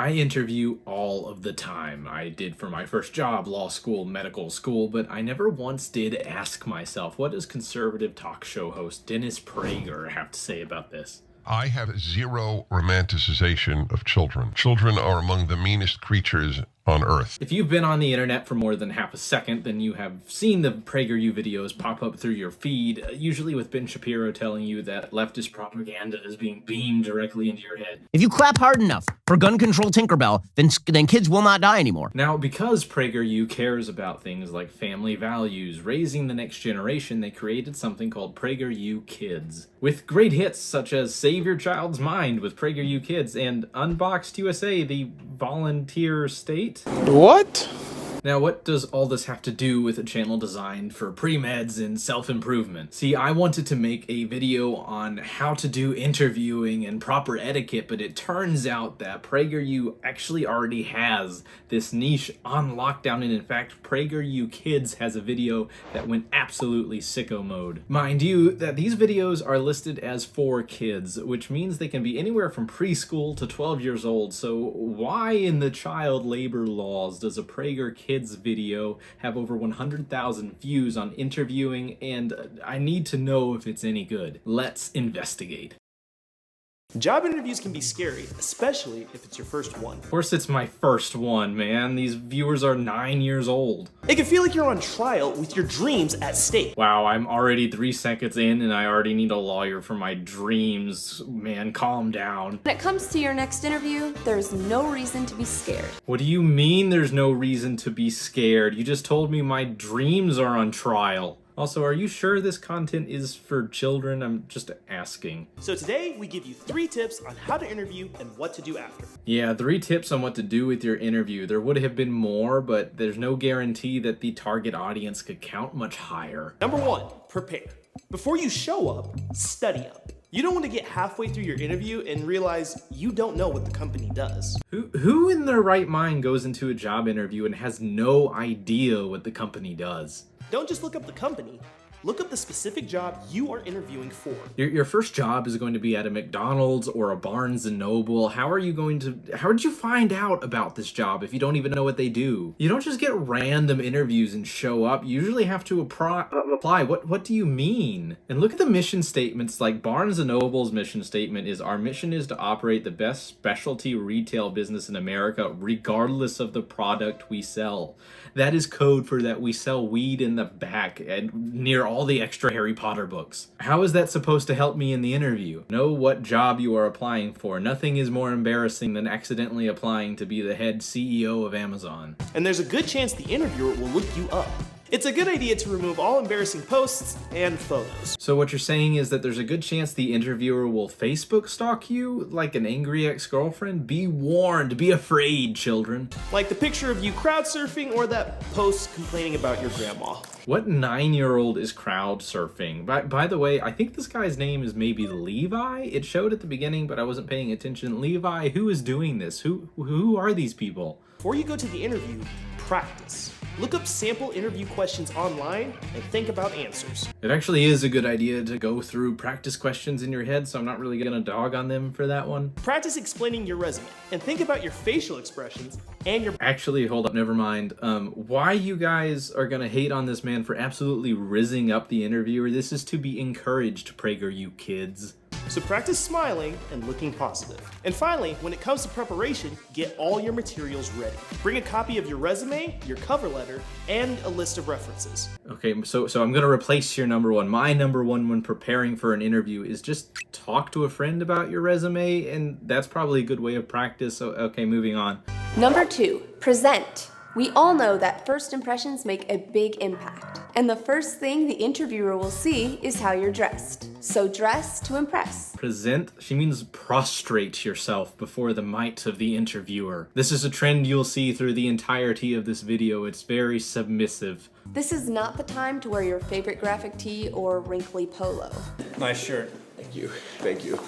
I interview all of the time. I did for my first job, law school, medical school, but I never once did ask myself, what does conservative talk show host Dennis Prager have to say about this? I have zero romanticization of children. Children are among the meanest creatures on Earth. If you've been on the internet for more than half a second, then you have seen the Prager U videos pop up through your feed, usually with Ben Shapiro telling you that leftist propaganda is being beamed directly into your head. If you clap hard enough for gun control Tinkerbell, then kids will not die anymore. Now, because Prager U cares about things like family values, raising the next generation, they created something called Prager U Kids, with great hits such as Save Your Child's Mind with Prager U Kids and Unboxed USA, the volunteer state. What? Now, what does all this have to do with a channel designed for pre-meds and self-improvement? See, I wanted to make a video on how to do interviewing and proper etiquette, but it turns out that PragerU actually already has this niche on lockdown, and in fact, PragerU Kids has a video that went absolutely sicko mode. Mind you, that these videos are listed as for kids, which means they can be anywhere from preschool to 12 years old, so why in the child labor laws does a Prager Kids video have over 100,000 views on interviewing, and I need to know if it's any good. Let's investigate. Job interviews can be scary, especially if it's your first one. Of course it's my first one, man. These viewers are 9 years old. It can feel like you're on trial with your dreams at stake. Wow, I'm already 3 seconds in and I already need a lawyer for my dreams. Man, calm down. When it comes to your next interview, there's no reason to be scared. What do you mean there's no reason to be scared? You just told me my dreams are on trial. Also, are you sure this content is for children? I'm just asking. So today, we give you 3 tips on how to interview and what to do after. Yeah, 3 tips on what to do with your interview. There would have been more, but there's no guarantee that the target audience could count much higher. Number 1, prepare. Before you show up, study up. You don't want to get halfway through your interview and realize you don't know what the company does. Who in their right mind goes into a job interview and has no idea what the company does? Don't just look up the company. Look up the specific job you are interviewing for. Your first job is going to be at a McDonald's or a Barnes & Noble. How did you find out about this job if you don't even know what they do? You don't just get random interviews and show up. You usually have to apply. What do you mean? And look at the mission statements. Like Barnes & Noble's mission statement is, our mission is to operate the best specialty retail business in America regardless of the product we sell. That is code for that we sell weed in the back and near all the extra Harry Potter books. How is that supposed to help me in the interview? Know what job you are applying for. Nothing is more embarrassing than accidentally applying to be the head CEO of Amazon. And there's a good chance the interviewer will look you up. It's a good idea to remove all embarrassing posts and photos. So what you're saying is that there's a good chance the interviewer will Facebook stalk you like an angry ex-girlfriend? Be warned, be afraid, children. Like the picture of you crowd surfing or that post complaining about your grandma. What 9-year-old is crowd surfing? By the way, I think this guy's name is maybe Levi. It showed at the beginning, but I wasn't paying attention. Levi, who is doing this? Who are these people? Before you go to the interview, practice. Look up sample interview questions online and think about answers. It actually is a good idea to go through practice questions in your head, so I'm not really gonna dog on them for that one. Practice explaining your resume and think about your facial expressions and your... Actually, hold up, never mind. Why you guys are gonna hate on this man for absolutely rizzing up the interviewer? This is to be encouraged, Prager, you kids. So practice smiling and looking positive. And finally, when it comes to preparation, get all your materials ready. Bring a copy of your resume, your cover letter, and a list of references. Okay, so I'm gonna replace your number one. My number one when preparing for an interview is just talk to a friend about your resume, and that's probably a good way of practice. So, okay, moving on. Number 2, present. We all know that first impressions make a big impact, and the first thing the interviewer will see is how you're dressed. So dress to impress. Present? She means prostrate yourself before the might of the interviewer. This is a trend you'll see through the entirety of this video. It's very submissive. This is not the time to wear your favorite graphic tee or wrinkly polo. Nice shirt. Thank you. Thank you.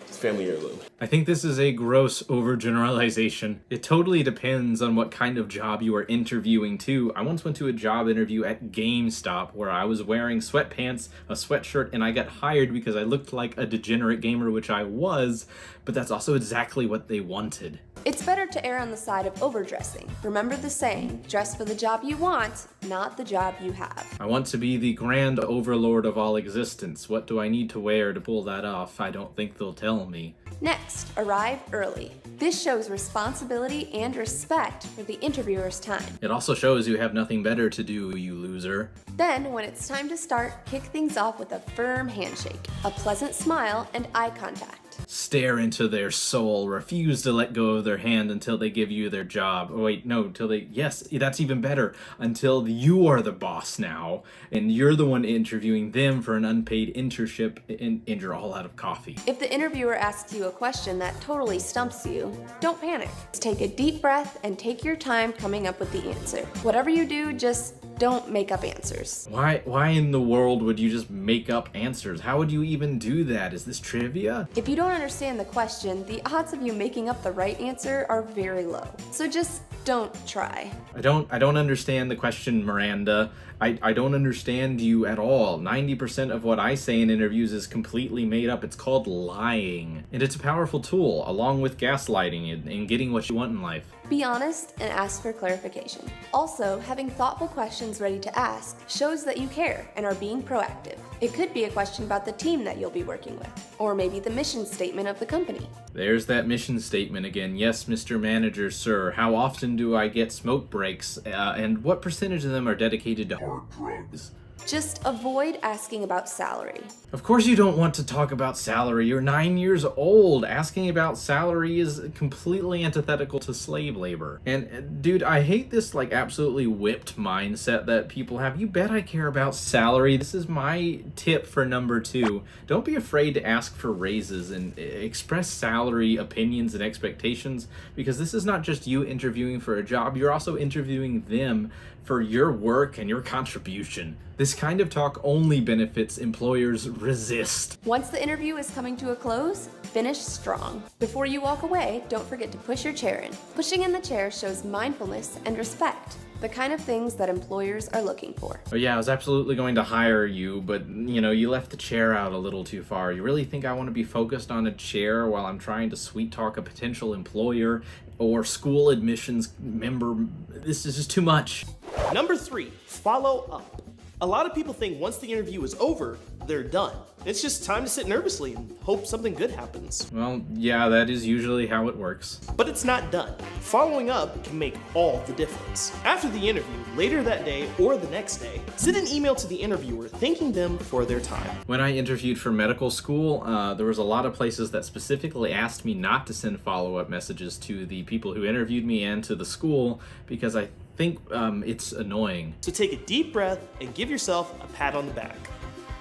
It's family heirloom. I think this is a gross overgeneralization. It totally depends on what kind of job you are interviewing too. I once went to a job interview at GameStop where I was wearing sweatpants, a sweatshirt, and I got hired because I looked like a degenerate gamer, which I was, but that's also exactly what they wanted. It's better to err on the side of overdressing. Remember the saying, dress for the job you want, not the job you have. I want to be the grand overlord of all existence. What do I need to wear to pull that off? I don't think they'll tell me. Next, arrive early. This shows responsibility and respect for the interviewer's time. It also shows you have nothing better to do, you loser. Then, when it's time to start, kick things off with a firm handshake, a pleasant smile, and eye contact. Stare into their soul. Refuse to let go of their hand until they give you their job. Oh, wait, no, yes, that's even better. Until you are the boss now, and you're the one interviewing them for an unpaid internship, and you're all out of coffee. If the interviewer asks you a question that totally stumps you, don't panic. Take a deep breath and take your time coming up with the answer. Whatever you do, just don't make up answers. Why in the world would you just make up answers? How would you even do that? Is this trivia? If you don't understand the question, the odds of you making up the right answer are very low. So just don't try. I don't understand the question, Miranda. I don't understand you at all. 90% of what I say in interviews is completely made up. It's called lying. And it's a powerful tool, along with gaslighting and getting what you want in life. Be honest and ask for clarification. Also, having thoughtful questions ready to ask shows that you care and are being proactive. It could be a question about the team that you'll be working with, or maybe the mission statement of the company. There's that mission statement again. Yes, Mr. Manager, sir. How often do I get smoke breaks, and what percentage of them are dedicated to hard drugs? Just avoid asking about salary. Of course you don't want to talk about salary. You're 9 years old. Asking about salary is completely antithetical to slave labor. And dude, I hate this absolutely whipped mindset that people have. You bet I care about salary. This is my tip for number 2. Don't be afraid to ask for raises and express salary opinions and expectations, because this is not just you interviewing for a job. You're also interviewing them for your work and your contribution. This kind of talk only benefits employers. Resist. Once the interview is coming to a close, finish strong. Before you walk away, don't forget to push your chair in. Pushing in the chair shows mindfulness and respect, the kind of things that employers are looking for. Oh yeah, I was absolutely going to hire you, but you left the chair out a little too far. You really think I want to be focused on a chair while I'm trying to sweet talk a potential employer or school admissions member? This is just too much. Number 3, follow up. A lot of people think once the interview is over, they're done. It's just time to sit nervously and hope something good happens. Well, yeah, that is usually how it works. But it's not done. Following up can make all the difference. After the interview, later that day or the next day, send an email to the interviewer thanking them for their time. When I interviewed for medical school, there was a lot of places that specifically asked me not to send follow-up messages to the people who interviewed me and to the school, because I think it's annoying. So take a deep breath and give yourself a pat on the back.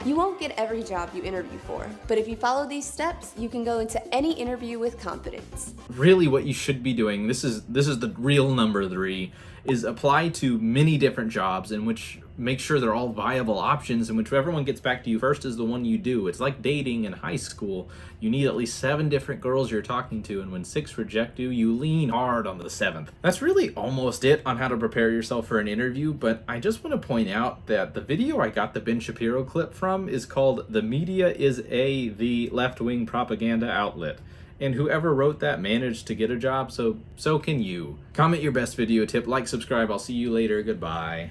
You won't get every job you interview for, but if you follow these steps, you can go into any interview with confidence. Really, what you should be doing, this is the real number 3, is apply to many different jobs in which make sure they're all viable options, and whichever one gets back to you first is the one you do. It's like dating in high school. You need at least 7 different girls you're talking to, and when 6 reject you, you lean hard on the 7th. That's really almost it on how to prepare yourself for an interview, but I just want to point out that the video I got the Ben Shapiro clip from is called "The Media is the Left-Wing Propaganda Outlet." And whoever wrote that managed to get a job, so can you. Comment your best video tip, like, subscribe. I'll see you later. Goodbye.